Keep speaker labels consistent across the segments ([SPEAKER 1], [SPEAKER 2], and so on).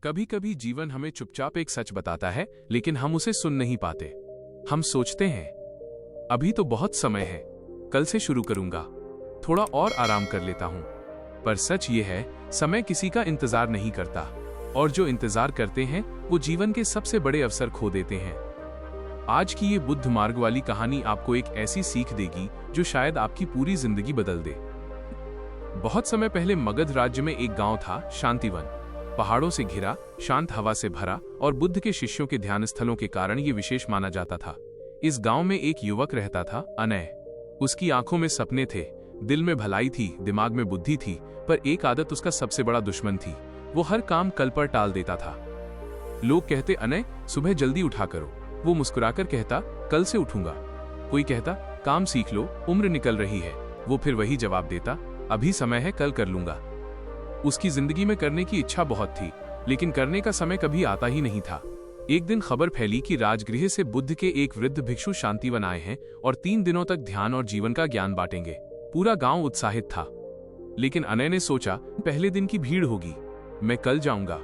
[SPEAKER 1] कभी कभी जीवन हमें चुपचाप एक सच बताता है, लेकिन हम उसे सुन नहीं पाते। हम सोचते हैं अभी तो बहुत समय है, कल से शुरू करूंगा, थोड़ा और आराम कर लेता हूं। पर सच ये है, समय किसी का इंतजार नहीं करता, और जो इंतजार करते हैं वो जीवन के सबसे बड़े अवसर खो देते हैं। आज की ये बुद्ध मार्ग वाली कहानी आपको एक ऐसी सीख देगी जो शायद आपकी पूरी जिंदगी बदल दे। बहुत समय पहले मगध राज्य में एक गांव था, शांतिवन। पहाड़ों से घिरा, शांत हवा से भरा और बुद्ध के शिष्यों के ध्यान स्थलों के कारण ये विशेष माना जाता था। इस गांव में एक युवक रहता था, अनय। उसकी आंखों में सपने थे, दिल में भलाई थी, दिमाग में बुद्धि थी, पर एक आदत उसका सबसे बड़ा दुश्मन थी। वो हर काम कल पर टाल देता था। लोग कहते, अनय सुबह जल्दी उठा करो। वो मुस्कुराकर कहता, कल से उठूंगा। कोई कहता, काम सीख लो, उम्र निकल रही है। वो फिर वही जवाब देता, अभी समय है, कल कर लूंगा। उसकी जिंदगी में करने की इच्छा बहुत थी, लेकिन करने का समय कभी आता ही नहीं था। एक दिन खबर फैली कि राजगृह से बुद्ध के एक वृद्ध भिक्षु शांतिवन आए हैं और 3 दिनों तक ध्यान और जीवन का ज्ञान बांटेंगे। पूरा गांव उत्साहित था, लेकिन अनय ने सोचा, पहले दिन की भीड़ होगी, मैं कल जाऊंगा।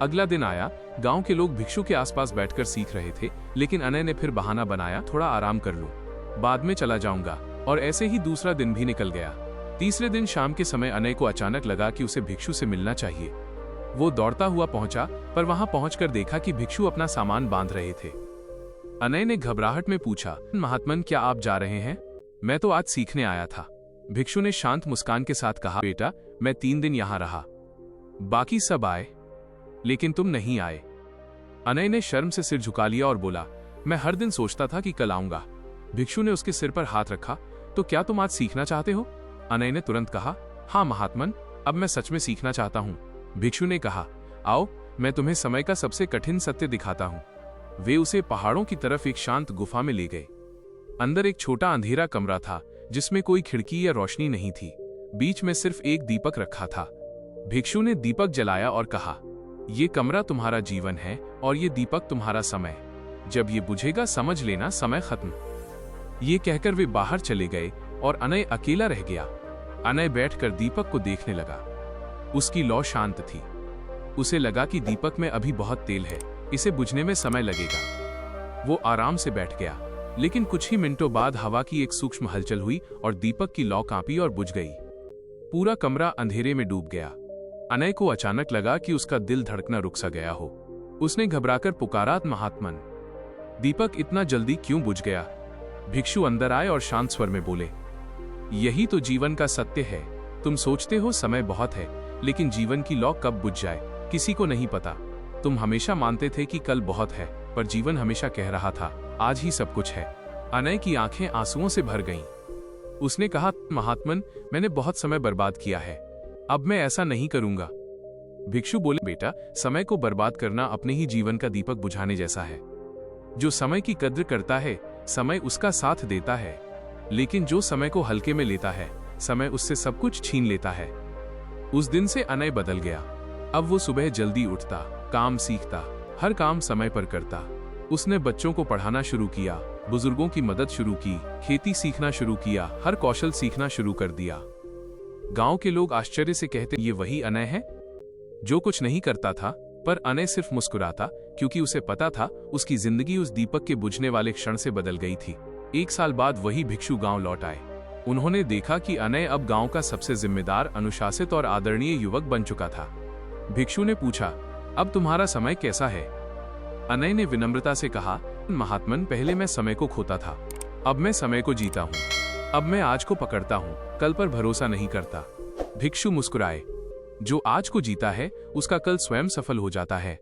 [SPEAKER 1] अगला दिन आया, गांव के लोग भिक्षु के आसपास बैठकर सीख रहे थे, लेकिन अनय ने फिर बहाना बनाया, थोड़ा आराम कर लूं, बाद में चला जाऊंगा। और ऐसे ही दूसरा दिन भी निकल गया। तीसरे दिन शाम के समय अनय को अचानक लगा कि उसे भिक्षु से मिलना चाहिए। वो दौड़ता हुआ पहुंचा, पर वहां पहुंचकर देखा कि भिक्षु अपना सामान बांध रहे थे। अनय ने घबराहट में पूछा, महात्मन क्या आप जा रहे हैं? मैं तो आज सीखने आया था। भिक्षु ने शांत मुस्कान के साथ कहा, बेटा मैं 3 दिन यहां रहा, बाकी सब आए, लेकिन तुम नहीं आए। अनय ने शर्म से सिर झुका लिया और बोला, मैं हर दिन सोचता था कि कल आऊंगा। भिक्षु ने उसके सिर पर हाथ रखा, तो क्या तुम आज सीखना चाहते हो? अनय ने तुरंत कहा, हाँ महात्मन, अब मैं सच में सीखना चाहता हूँ। भिक्षु ने कहा, आओ मैं तुम्हें समय का सबसे कठिन सत्य दिखाता हूँ। वे उसे पहाड़ों की तरफ एक शांत गुफा में ले गए। अंदर एक छोटा अंधेरा कमरा था, जिसमें कोई खिड़की या रोशनी नहीं थी। बीच में सिर्फ एक दीपक रखा था। भिक्षु ने दीपक जलाया और कहा, ये कमरा तुम्हारा जीवन है और ये दीपक तुम्हारा समय। जब ये बुझेगा समझ लेना समय खत्म। ये कहकर वे बाहर चले गए और अनय अकेला रह गया। अनय बैठकर दीपक को देखने लगा। उसकी लौ शांत थी। उसे लगा कि दीपक में अभी बहुत तेल है, इसे बुझने में समय लगेगा। वो आराम से बैठ गया, लेकिन कुछ ही मिनटों बाद हवा की एक सूक्ष्म हलचल हुई और दीपक की लौ कांपी और बुझ गई। पूरा कमरा अंधेरे में डूब गया। अनय को अचानक लगा कि उसका दिल धड़कना रुक सा गया हो। उसने घबराकर पुकारा, महात्मन दीपक इतना जल्दी क्यों बुझ गया? भिक्षु अंदर आए और शांत स्वर में बोले, यही तो जीवन का सत्य है। तुम सोचते हो समय बहुत है, लेकिन जीवन की लौ कब बुझ जाए किसी को नहीं पता। तुम हमेशा मानते थे कि कल बहुत है, पर जीवन हमेशा कह रहा था, आज ही सब कुछ है। अनय की आंखें आंसुओं से भर गईं। उसने कहा, महात्मन मैंने बहुत समय बर्बाद किया है, अब मैं ऐसा नहीं करूंगा। भिक्षु बोले, बेटा समय को बर्बाद करना अपने ही जीवन का दीपक बुझाने जैसा है। जो समय की कद्र करता है, समय उसका साथ देता है, लेकिन जो समय को हल्के में लेता है, समय उससे सब कुछ छीन लेता है। उस दिन से अनय बदल गया। अब वो सुबह जल्दी उठता, काम सीखता, हर काम समय पर करता। उसने बच्चों को पढ़ाना शुरू किया, बुजुर्गों की मदद शुरू की, खेती सीखना शुरू किया, हर कौशल सीखना शुरू कर दिया। गांव के लोग आश्चर्य से कहते, ये वही अनय है जो कुछ नहीं करता था। पर अनय सिर्फ मुस्कुराता, क्योंकि उसे पता था उसकी जिंदगी उस दीपक के बुझने वाले क्षण से बदल गई थी। 1 साल बाद वही भिक्षु गांव लौट आए। उन्होंने देखा कि अनय अब गांव का सबसे जिम्मेदार, अनुशासित और आदरणीय युवक बन चुका था। भिक्षु ने पूछा, अब तुम्हारा समय कैसा है? अनय ने विनम्रता से कहा, महात्मन पहले मैं समय को खोता था, अब मैं समय को जीता हूँ। अब मैं आज को पकड़ता हूँ, कल पर भरोसा नहीं करता। भिक्षु मुस्कुराए, जो आज को जीता है उसका कल स्वयं सफल हो जाता है।